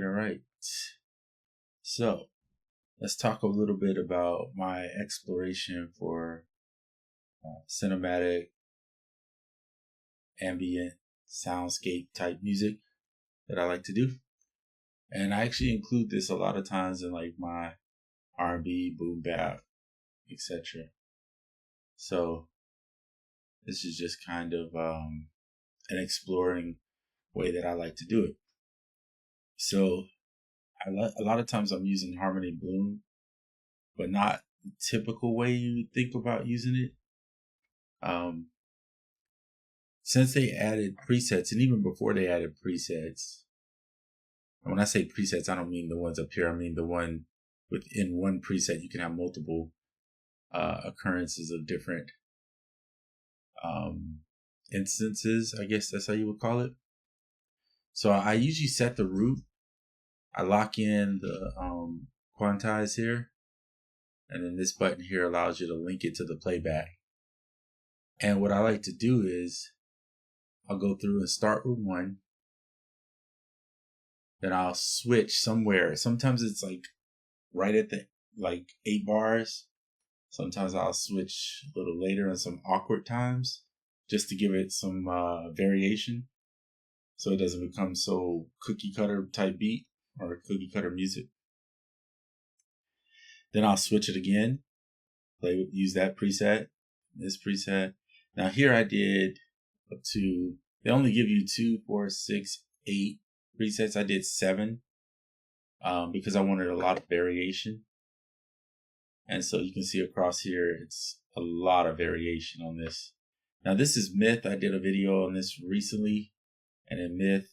All right. So let's talk a little bit about my exploration for cinematic, ambient, soundscape type music that I like to do. And I actually include this a lot of times in like my R&B, boom bap, etc. So this is just kind of an exploring way that I like to do it. So a lot of times I'm using Harmony Bloom, but not the typical way you would think about using it. Since they added presets, and even before they added presets, and when I say presets, I don't mean the ones up here. I mean the one within one preset, you can have multiple occurrences of different instances. I guess that's how you would call it. So I usually set the root. I lock in the quantize here, and then this button here allows you to link it to the playback. And what I like to do is I'll go through and start with one, then I'll switch somewhere. Sometimes it's like right at the 8 bars. Sometimes I'll switch a little later in some awkward times just to give it some variation so it doesn't become so cookie cutter type beat or cookie cutter music. Then I'll switch it again, use that preset, this preset. Now here I did up to, they only give you 2, 4, 6, 8 presets. I did 7 because I wanted a lot of variation. And so you can see across here, it's a lot of variation on this. Now this is Myth. I did a video on this recently. And in Myth,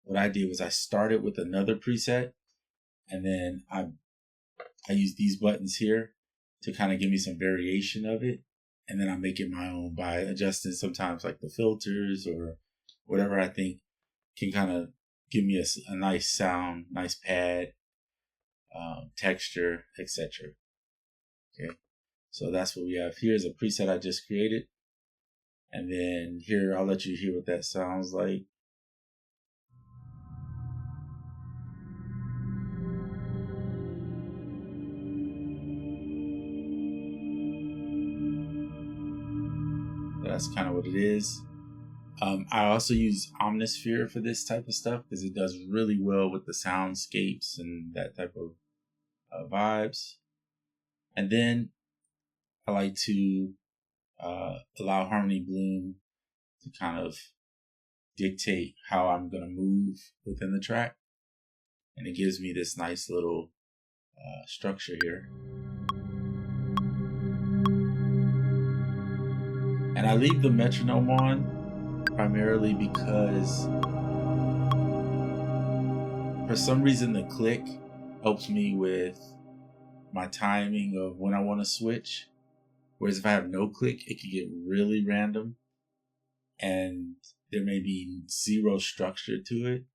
what I did was I started with another preset, and then I use these buttons here to kind of give me some variation of it. And then I make it my own by adjusting sometimes like the filters or whatever I think can kind of give me a nice sound, nice pad, texture, etc. Okay, so that's what we have. Here's a preset I just created. And then here, I'll let you hear what that sounds like. That's kind of what it is. I also use Omnisphere for this type of stuff because it does really well with the soundscapes and that type of vibes. And then I like to allow Harmony Bloom to kind of dictate how I'm going to move within the track. And it gives me this nice little structure here. And I leave the metronome on primarily because for some reason the click helps me with my timing of when I want to switch. Whereas if I have no click, it can get really random and there may be zero structure to it.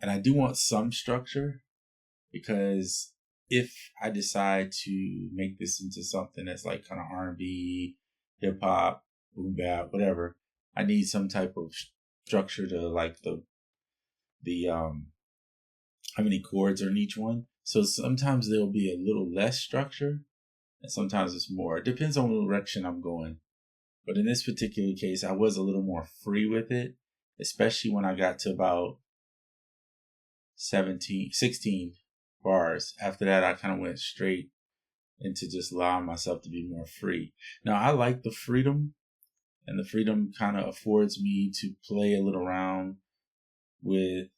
And I do want some structure because if I decide to make this into something that's like kind of R&B, hip hop, boom bap, whatever, I need some type of structure to like the how many chords are in each one. So sometimes there'll be a little less structure and sometimes it's more. It depends on the direction I'm going. But in this particular case, I was a little more free with it, especially when I got to about 16 bars. After that, I kind of went straight into just allowing myself to be more free. Now, I like the freedom, and the freedom kind of affords me to play a little around with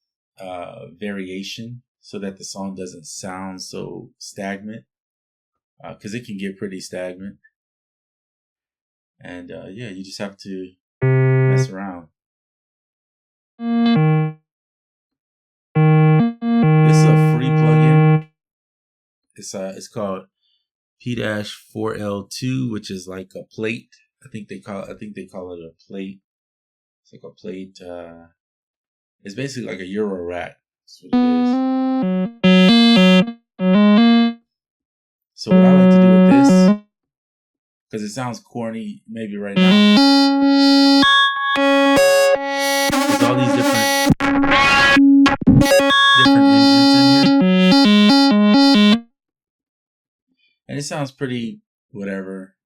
variation so that the song doesn't sound so stagnant, because it can get pretty stagnant. And yeah, you just have to mess around. This is a free plugin. It's called P-4L2, which is like a plate. I think they call it a plate. It's like a plate. It's basically like a Euro rack. That's what it is. So what I like to do with this, because it sounds corny maybe right now, there's all these different different engines in here. And it sounds pretty whatever.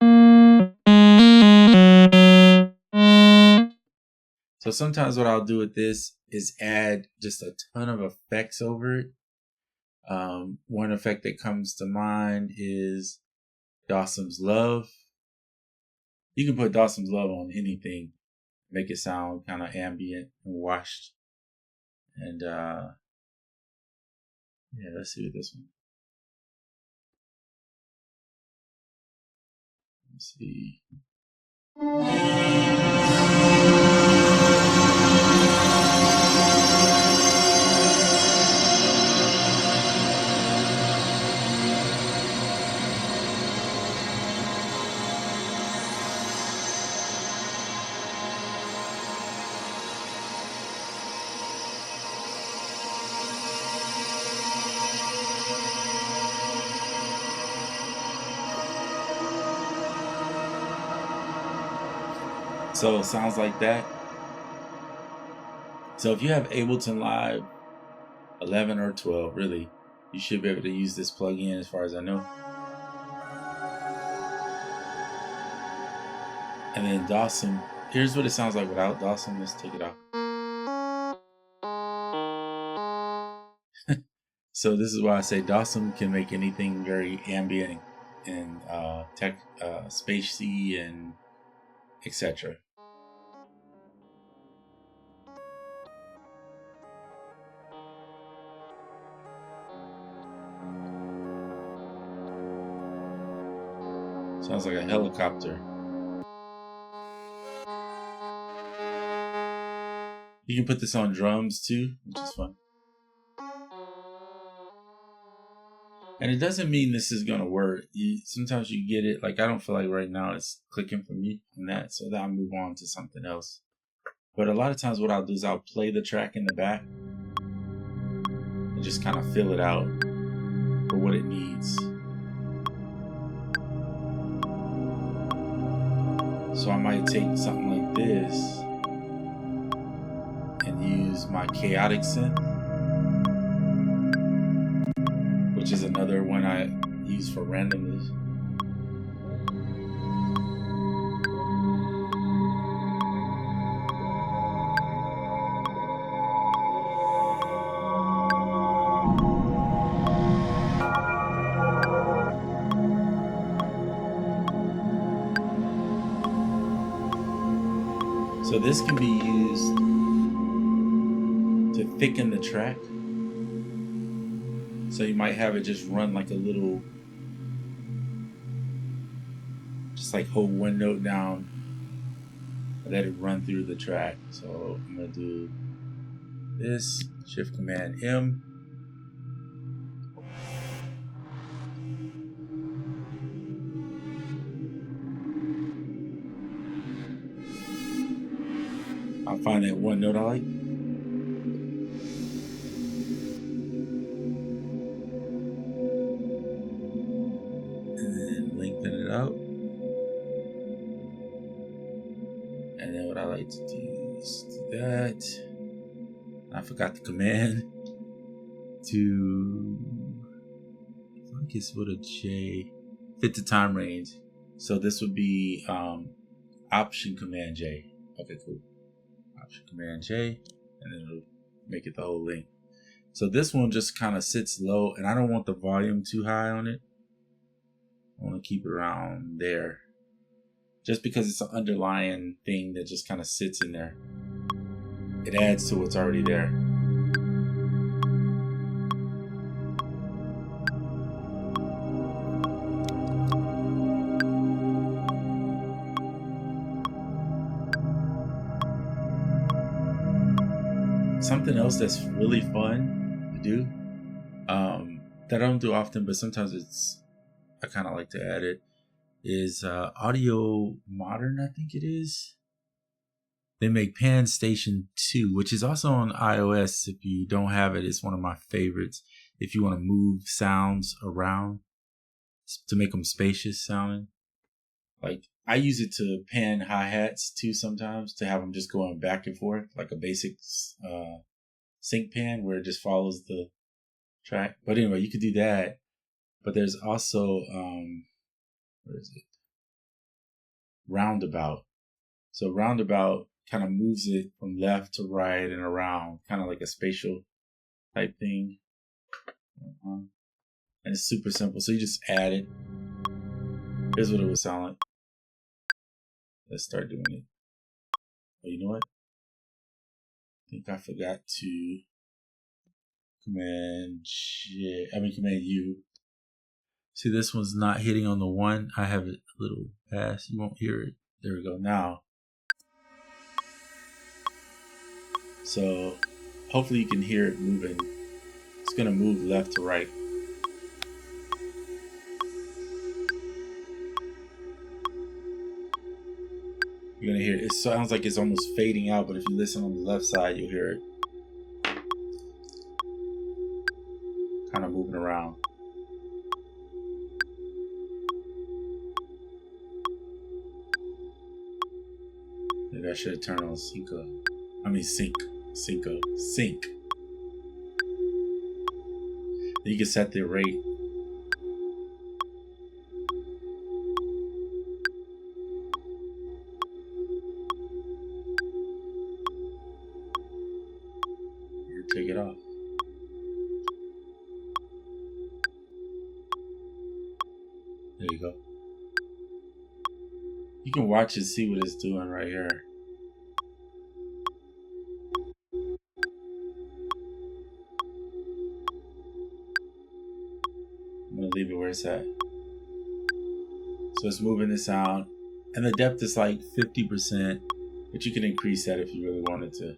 So sometimes what I'll do with this is add just a ton of effects over it. One effect that comes to mind is Dawson's Love. You can put Dawson's Love on anything, make it sound kind of ambient and washed. And yeah, let's see what this one. Let's see. So it sounds like that. So if you have Ableton Live 11 or 12, really, you should be able to use this plugin as far as I know. And then Dawson, here's what it sounds like without Dawson. Let's take it off. So this is why I say Dawson can make anything very ambient and spacey and etc. Sounds like a helicopter. You can put this on drums too, which is fun. And it doesn't mean this is gonna work. Sometimes you get it. Like I don't feel like right now it's clicking for me on that, so then I'll move on to something else. But a lot of times what I'll do is I'll play the track in the back and just kind of fill it out for what it needs. So I might take something like this and use my chaotic synth, which is another one I use for randomness. So this can be used to thicken the track. So you might have it just run like a little, just like hold one note down and let it run through the track. So I'm gonna do this, Shift Command M. I'll find that one note I like. And then lengthen it out. And then what I like to do is do that. I forgot the command to, I think it's with a J, fit the time range. So this would be Option Command J. Okay, cool. Option Command J, and then it'll make it the whole length. So this one just kind of sits low, and I don't want the volume too high on it. I want to keep it around there, just because it's an underlying thing that just kind of sits in there. It adds to what's already there. Something else that's really fun to do, that I don't do often, but sometimes I kind of like to add it, is Audio Modern, I think it is. They make Pan Station 2, which is also on iOS. If you don't have it, it's one of my favorites. If you want to move sounds around to make them spacious sounding. Like I use it to pan hi-hats too sometimes, to have them just going back and forth like a basic sync pan where it just follows the track. But anyway, you could do that. But there's also where is it? Roundabout. So roundabout kind of moves it from left to right and around, kind of like a spatial type thing. And it's super simple. So you just add it. Here's what it would sound like. Let's start doing it. Oh, you know what? I think I forgot to Command U. See, this one's not hitting on the one. I have it a little past. You won't hear it. There we go. Now. So hopefully you can hear it moving. It's going to move left to right. You're going to hear it. It sounds like it's almost fading out, but if you listen on the left side, you'll hear it kind of moving around. Maybe I should have turned on sync. You can set the rate. Or take it off. There you go. You can watch and see what it's doing right here. I'm going to leave it where it's at. So it's moving the sound. And the depth is like 50%, but you can increase that if you really wanted to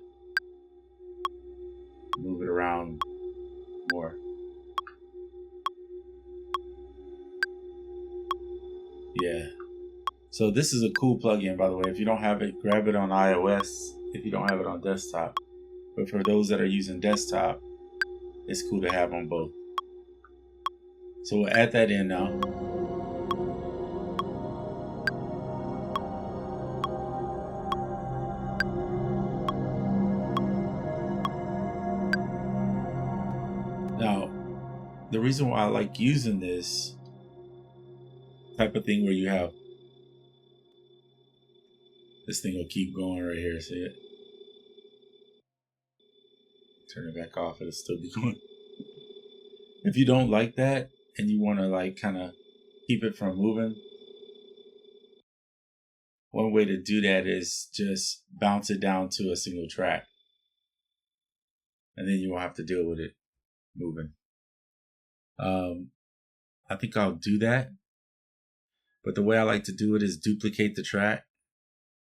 move it around more. Yeah. So this is a cool plugin, by the way. If you don't have it, grab it on iOS if you don't have it on desktop. But for those that are using desktop, it's cool to have on both. So we'll add that in now. Now, the reason why I like using this type of thing where you have this thing will keep going right here, see it? Turn it back off, it'll still be going. If you don't like that and you want to like kind of keep it from moving, one way to do that is just bounce it down to a single track. And then you won't have to deal with it moving. I think I'll do that. But the way I like to do it is duplicate the track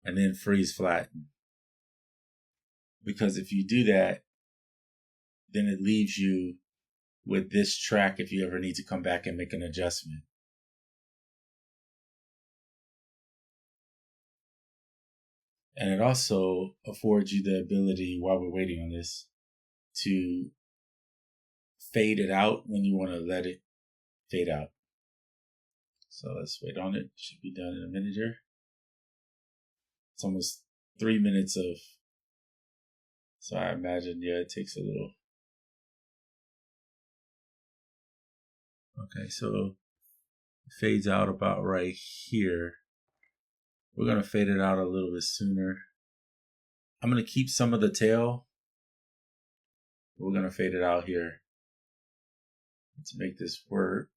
and then freeze flatten. Because if you do that, then it leaves you with this track if you ever need to come back and make an adjustment. And it also affords you the ability, while we're waiting on this, to fade it out when you want to let it fade out. So let's wait on it. Should be done in a minute here. It's almost 3 minutes of, so I imagine, yeah, it takes a little. Okay, so it fades out about right here. We're going to fade it out a little bit sooner. I'm going to keep some of the tail. We're going to fade it out here to make this work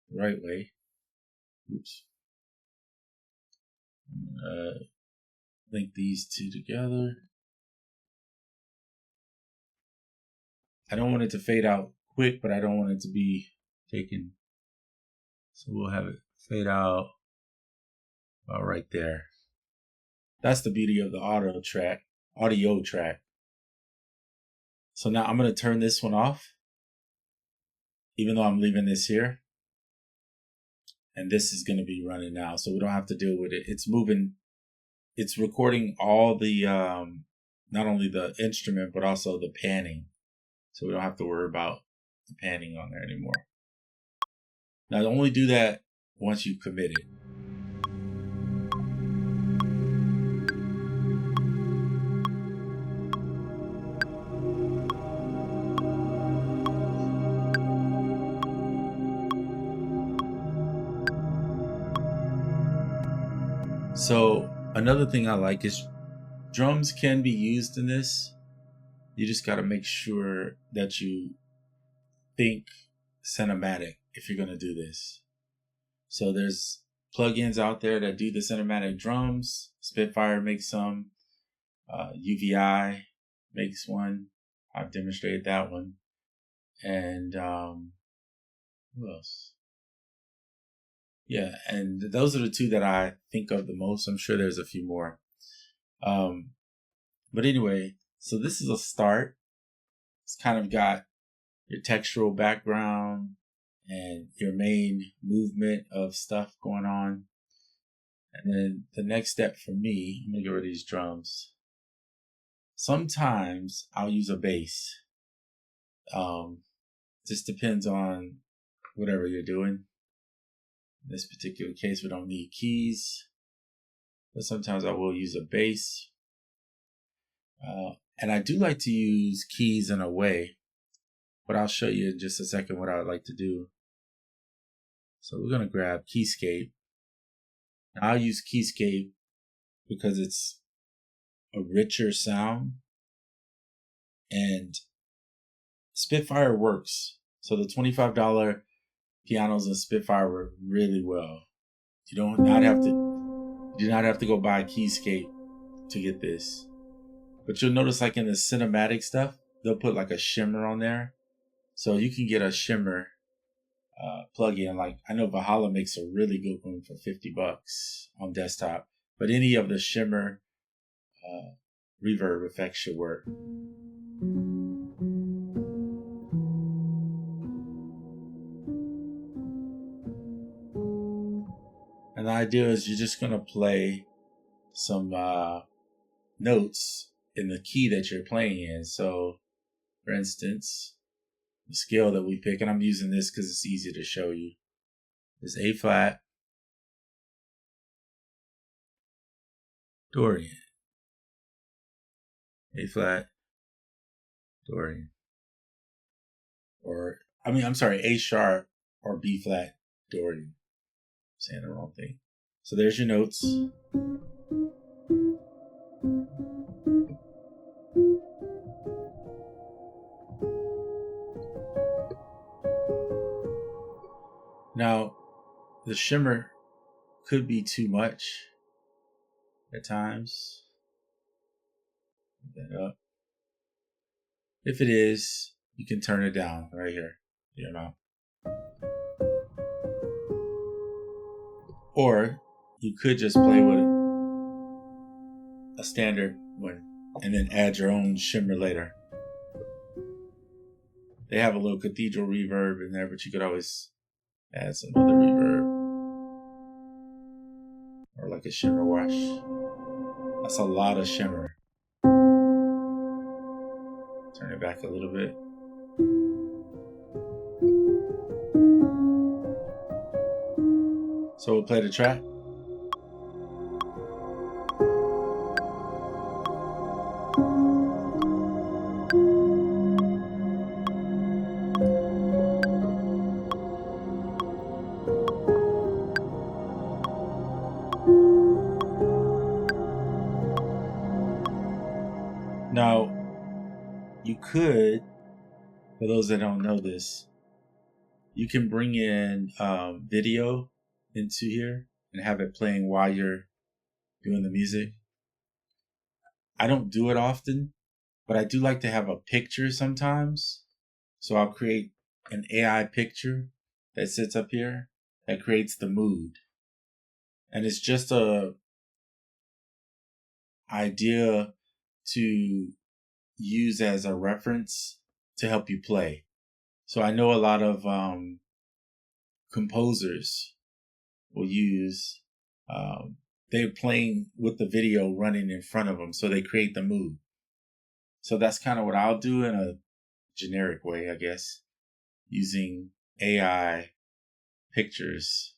the right way. Oops. I'm going to link these two together. I don't want it to fade out quick, but I don't want it to be taken. So we'll have it fade out about right there. That's the beauty of the audio track. So now I'm going to turn this one off, even though I'm leaving this here. And this is going to be running now, so we don't have to deal with it. It's moving. It's recording all the, not only the instrument, but also the panning. So we don't have to worry about the panning on there anymore. Now, only do that once you commit it. So another thing I like is drums can be used in this. You just got to make sure that you think cinematic if you're going to do this. So there's plugins out there that do the cinematic drums. Spitfire makes some. UVI makes one. I've demonstrated that one. And who else? Yeah, and those are the two that I think of the most. I'm sure there's a few more. But anyway, so this is a start. It's kind of got your textural background and your main movement of stuff going on. And then the next step for me, I'm going to get rid of these drums. Sometimes I'll use a bass. Just depends on whatever you're doing. In this particular case, we don't need keys, but sometimes I will use a bass. And I do like to use keys in a way, but I'll show you in just a second what I would like to do. So we're going to grab Keyscape. Now, I'll use Keyscape because it's a richer sound, and Spitfire works. So the $25 pianos in Spitfire work really well. You do not have to go buy Keyscape to get this. But you'll notice, like in the cinematic stuff, they'll put like a shimmer on there. So you can get a shimmer plugin. Like I know Valhalla makes a really good one for $50 on desktop. But any of the shimmer reverb effects should work. And the idea is you're just going to play some notes in the key that you're playing in. So, for instance, the scale that we pick, and I'm using this because it's easy to show you, is A flat, Dorian. A flat, Dorian. A sharp or B flat, Dorian. I'm saying the wrong thing. So there's your notes. Now, the shimmer could be too much at times. Put that up. If it is, you can turn it down right here. You know. Or you could just play with a standard one and then add your own shimmer later. They have a little cathedral reverb in there, but you could always add some other reverb. Or like a shimmer wash. That's a lot of shimmer. Turn it back a little bit. So we'll play the track. Now, you could, for those that don't know this, you can bring in video into here and have it playing while you're doing the music. I don't do it often, but I do like to have a picture sometimes. So I'll create an AI picture that sits up here that creates the mood. And it's just a idea to use as a reference to help you play. So I know a lot of composers will use, they're playing with the video running in front of them, so they create the mood. So that's kind of what I'll do in a generic way, I guess, using AI pictures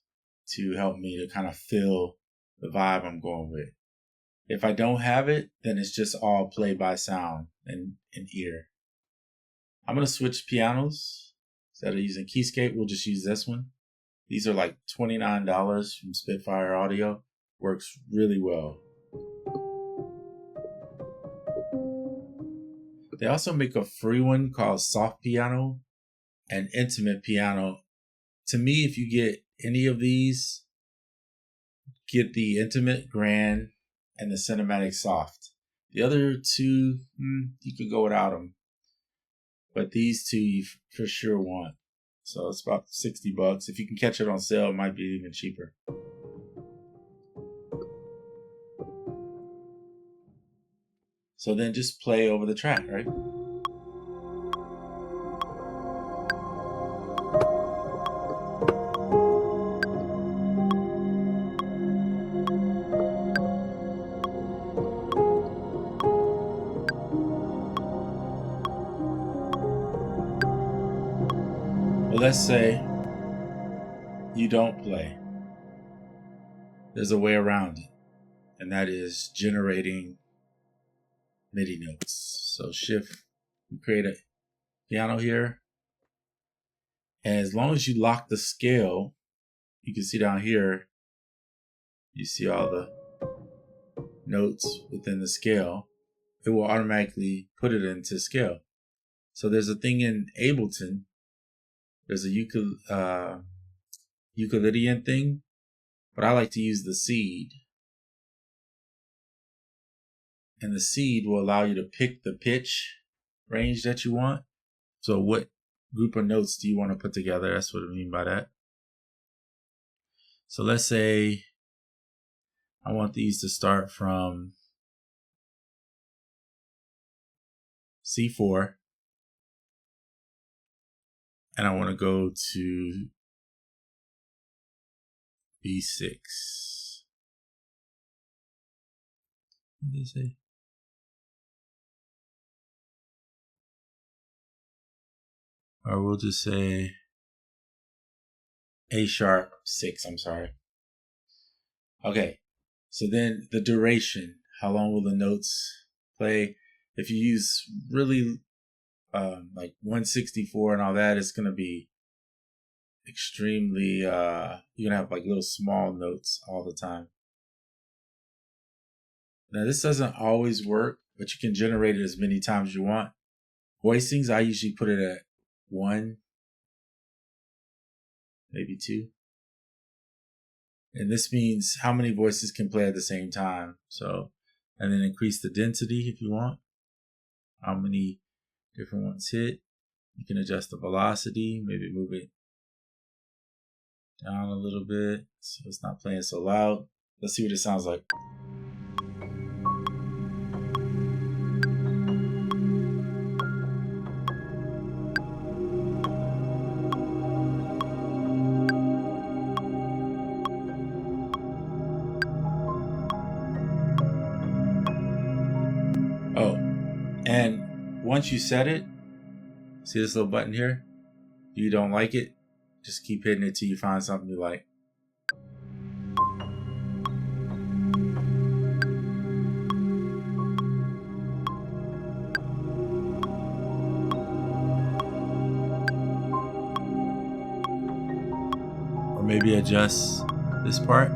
to help me to kind of feel the vibe I'm going with. If I don't have it, then it's just all play by sound and ear. I'm going to switch pianos. Instead of using Keyscape, we'll just use this one. These are like $29 from Spitfire Audio. works really well. They also make a free one called Soft Piano and Intimate Piano. To me, if you get any of these, get the Intimate Grand and the Cinematic Soft. The other two, you could go without them. But these two you for sure want. So it's about $60. If you can catch it on sale, it might be even cheaper. So then just play over the track, right? Well, let's say you don't play. There's a way around it, and that is generating MIDI notes. So shift, we create a piano here. And as long as you lock the scale, you can see down here, you see all the notes within the scale. It will automatically put it into scale. So there's a thing in Ableton. There's a Euclidean thing, but I like to use the seed. And the seed will allow you to pick the pitch range that you want. So what group of notes do you want to put together? That's what I mean by that. So let's say I want these to start from C4, and I want to go to B6. What did it say? Or we'll just say A#6, I'm sorry. Okay, so then the duration, how long will the notes play? If you use really like 164 and all that, it's going to be extremely, you're going to have like little small notes all the time. Now this doesn't always work, but you can generate it as many times as you want. Voicings, I usually put it at 1, maybe 2. And this means how many voices can play at the same time. So, and then increase the density if you want. How many different ones hit. You can adjust the velocity, maybe move it down a little bit so it's not playing so loud. Let's see what it sounds like. Oh, and once you set it, see this little button here? If you don't like it, just keep hitting it till you find something you like. Or maybe adjust this part.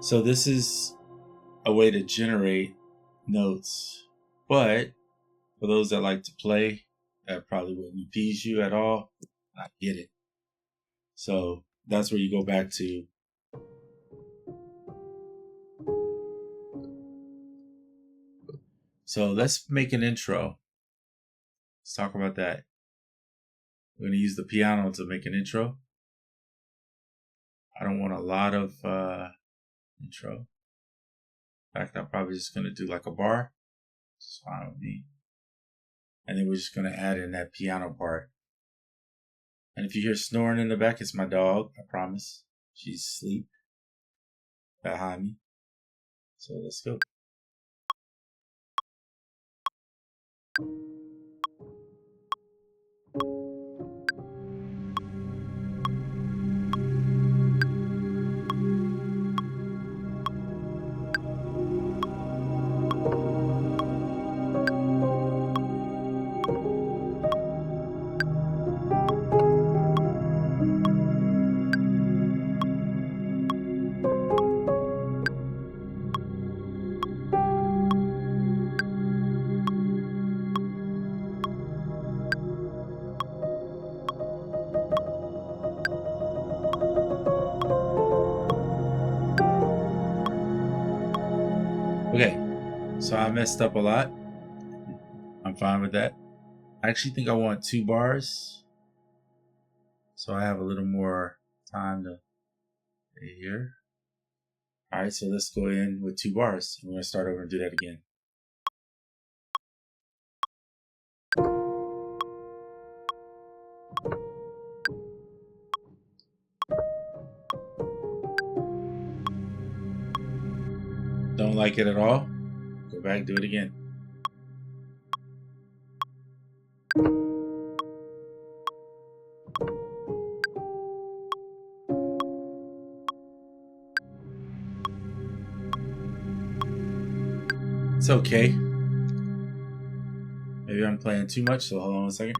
So this is a way to generate notes, but for those that like to play, that probably wouldn't appease you at all. I get it. So that's where you go back to. So let's make an intro. Let's talk about that. We're going to use the piano to make an intro. I don't want a lot of intro. In fact, I'm probably just going to do like a bar. It's fine with me. And then we're just going to add in that piano part. And if you hear snoring in the back, it's my dog, I promise. She's asleep behind me. So let's go. Okay, so I messed up a lot. I'm fine with that. I actually think I want 2 bars. So I have a little more time to here. All right, so let's go in with 2 bars. I'm going to start over and do that again. Don't like it at all? Go back, do it again. It's okay. Maybe I'm playing too much, so hold on a second.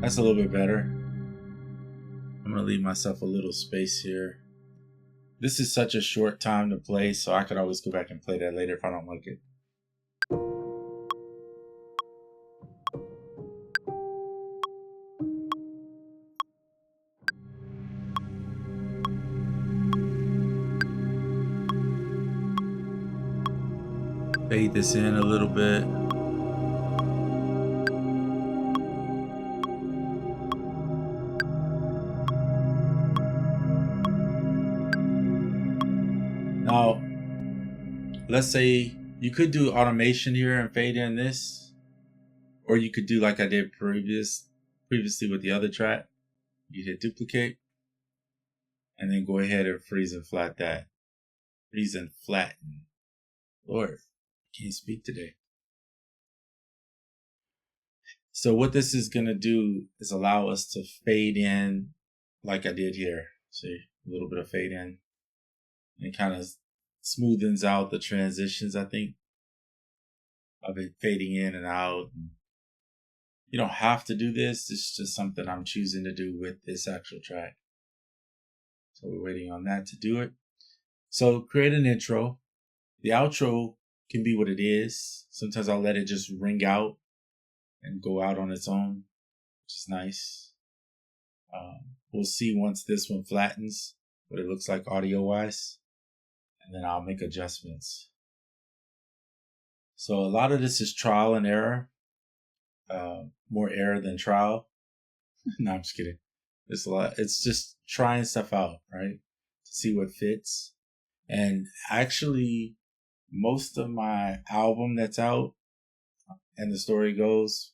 That's a little bit better. I'm going to leave myself a little space here. This is such a short time to play, so I could always go back and play that later if I don't like it. Fade this in a little bit. Now, let's say you could do automation here and fade in this, or you could do like I did previously with the other track. You hit duplicate, and then go ahead and freeze and flat that. Freeze and flatten. Lord, I can't speak today. So what this is going to do is allow us to fade in like I did here. See, a little bit of fade in. It kind of smoothens out the transitions, I think, of it fading in and out. You don't have to do this. It's just something I'm choosing to do with this actual track. So we're waiting on that to do it. So create an intro. The outro can be what it is. Sometimes I'll let it just ring out and go out on its own, which is nice. We'll see once this one flattens what it looks like audio-wise, and then I'll make adjustments. So a lot of this is trial and error, more error than trial. No, I'm just kidding. There's a lot. It's just trying stuff out, right, to see what fits. And actually, most of my album that's out, and the story goes,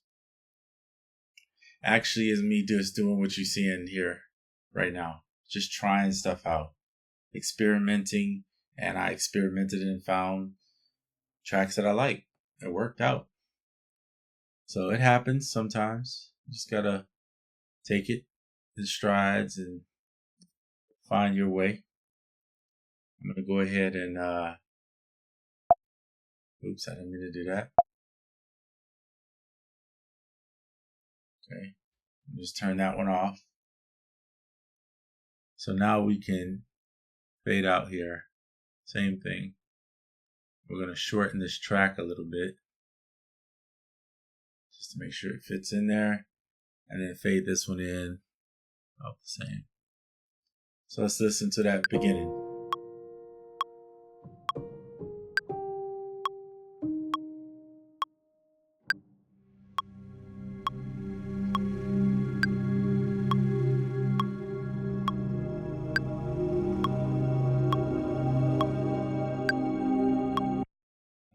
actually is me just doing what you see in here right now. Just trying stuff out, experimenting, and I experimented and found tracks that I like. It worked out. So it happens sometimes. You just gotta take it in strides and find your way. I'm gonna go ahead and oops, I didn't mean to do that. Okay, just turn that one off. So now we can fade out here. Same thing. We're going to shorten this track a little bit just to make sure it fits in there, and then fade this one in about the same. So let's listen to that beginning.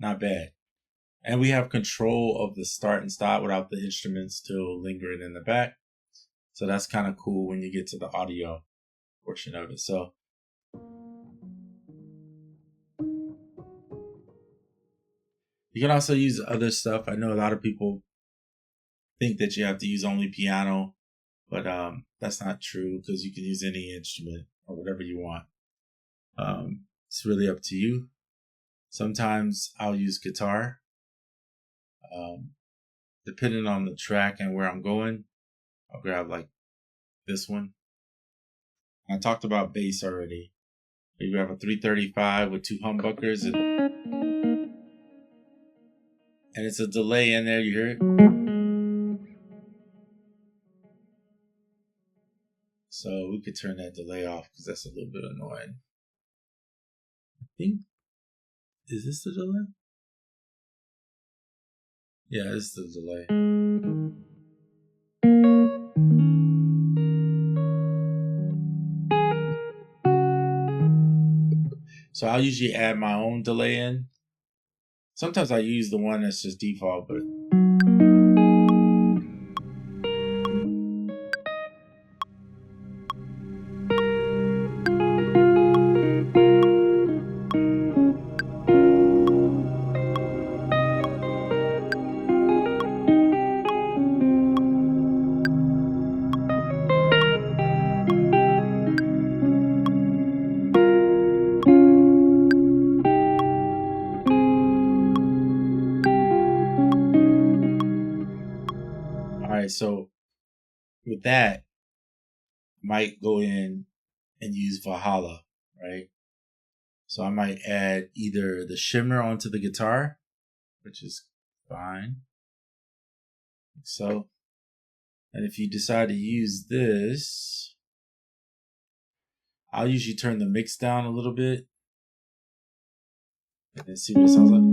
not bad. And we have control of the start and stop without the instruments still lingering in the back. So that's kind of cool when you get to the audio portion of it. So you can also use other stuff. I know a lot of people think that you have to use only piano, but that's not true, because you can use any instrument or whatever you want. It's really up to you. Sometimes I'll use guitar. Depending on the track and where I'm going, I'll grab like this one. I talked about bass already. You grab a 335 with 2 humbuckers, and it's a delay in there. You hear it? So we could turn that delay off because that's a little bit annoying. I think, is this the delay? Yeah, this is the delay. So I'll usually add my own delay in. Sometimes I use the one that's just default, but alright, so with that, I might go in and use Valhalla, right? So I might add either the shimmer onto the guitar, which is fine. Like so. And if you decide to use this, I'll usually turn the mix down a little bit and then see what it sounds like.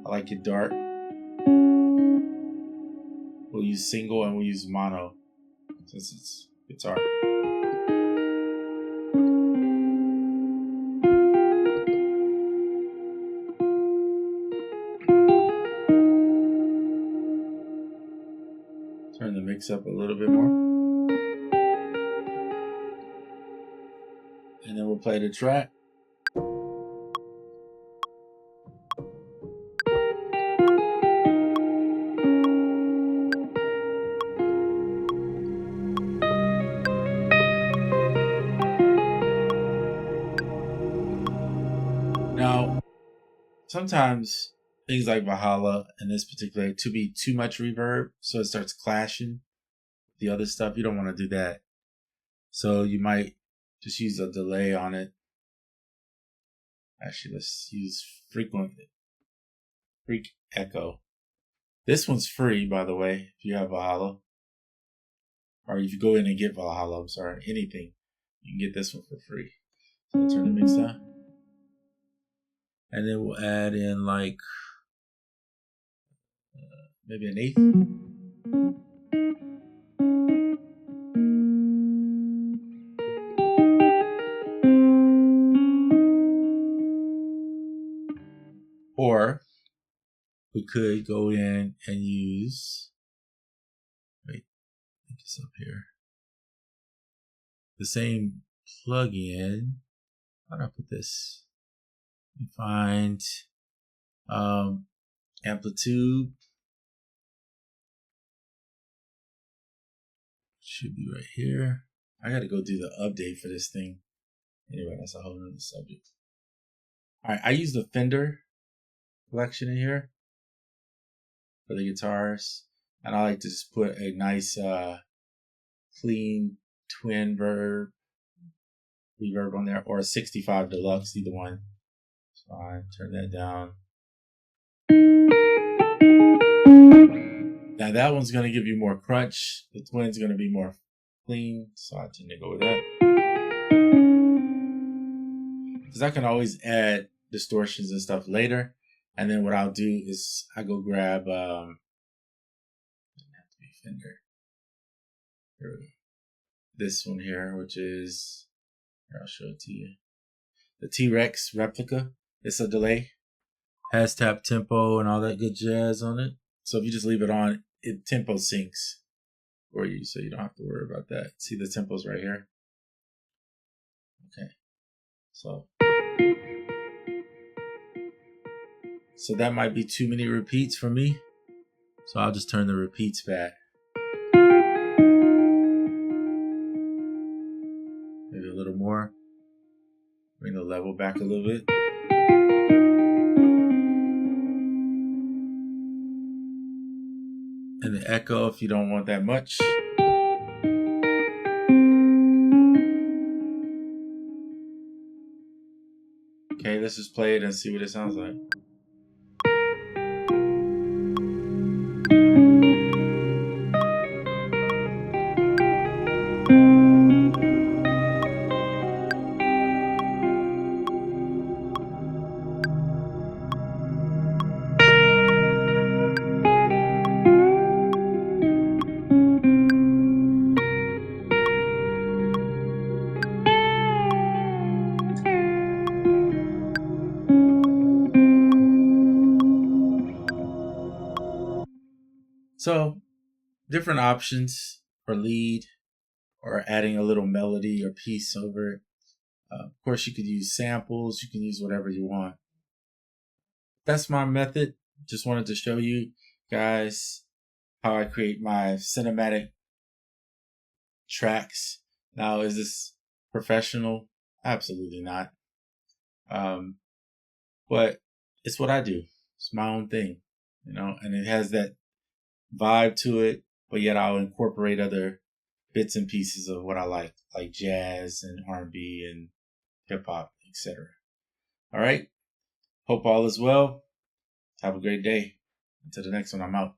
I like it dark. We'll use single and we'll use mono since it's guitar. Turn the mix up a little bit more. And then we'll play the track. Now, sometimes things like Valhalla in this particular to be too much reverb, so it starts clashing with the other stuff. You don't want to do that. So you might just use a delay on it. Actually, let's use freak echo. This one's free, by the way, if you have Valhalla. Or if you go in and get Valhalla, I'm sorry, anything, you can get this one for free. So I'll turn the mix down. And then we'll add in like maybe an eighth. Or we could go in and use, wait, I think it's up here. The same plugin. How do I put this? You find amplitude. Should be right here. I gotta go do the update for this thing. Anyway, that's a whole nother subject. Alright, I use the Fender collection in here for the guitars. And I like to just put a nice clean twin reverb on there, or a 65 deluxe, either one. It's fine. Turn that down. Now that one's gonna give you more crunch. The twin's gonna be more clean, so I tend to go with that. Because I can always add distortions and stuff later. And then what I'll do is I go grab doesn't have to be Fender. Here we go. This one here, which is, here, I'll show it to you. The T-Rex replica. It's a delay. Has tap tempo and all that good jazz on it. So if you just leave it on, it tempo syncs for you, so you don't have to worry about that. See the tempos right here? Okay. So that might be too many repeats for me. So I'll just turn the repeats back. Maybe a little more. Bring the level back a little bit. And the echo if you don't want that much. Okay, let's just play it and see what it sounds like. So, different options for lead or adding a little melody or piece over it. Of course, you could use samples. You can use whatever you want. That's my method. Just wanted to show you guys how I create my cinematic tracks. Now, is this professional? Absolutely not. But it's what I do. It's my own thing, you know, and it has that vibe to it, but yet I'll incorporate other bits and pieces of what I like jazz and R&B and hip hop, etc. All right. Hope all is well. Have a great day. Until the next one, I'm out.